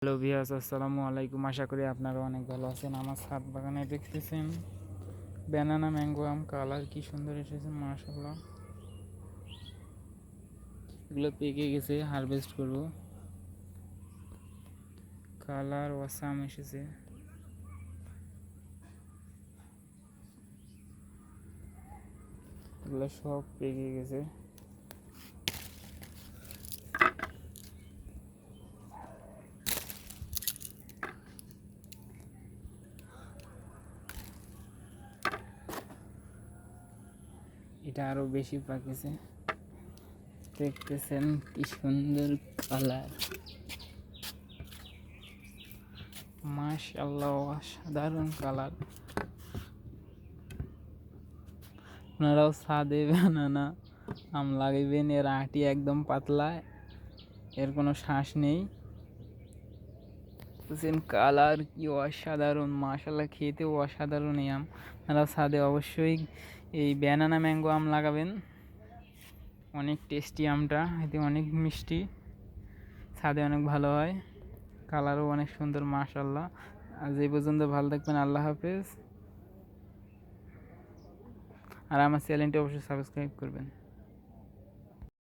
Hello viewers, আসসালামু আলাইকুম। আশা করি আপনারা অনেক ভালো আছেন। আমার ছাদ বাগানে দেখতেছেন ব্যানানা ম্যাঙ্গো আম, কালার কি সুন্দর এসেছে মাশাআল্লাহ। এগুলো পেকে গেছে, হারভেস্ট করব। কালার ওয়াসাম এসেছে। এগুলো সব পেকে গেছে। এটা আরো বেশি পাকেছে। দেখতেছেন কি সুন্দর কালার, মাশাআল্লাহ, অসাধারণ কালার। আপনারাও ছাদে ব্যানানা আম লাগাইবেন। এর আটি একদম পাতলা, এর কোনো শ্বাস নেই। বুঝছেন কালার কি অসাধারণ, মাশাআল্লাহ, খেতেও অসাধারণ এই আম। আপনারা ছাদে অবশ্যই এই ব্যানানা ম্যাঙ্গো আম লাগাবেন। অনেক টেস্টি আমটা, এতে অনেক মিষ্টি, ছাদে অনেক ভালো হয়, কালারও অনেক সুন্দর মাশাআল্লাহ। আজ এই পর্যন্ত, ভালো থাকবেন, আল্লাহ হাফেজ। আর আমার চ্যানেলটি অবশ্যই সাবস্ক্রাইব করবেন।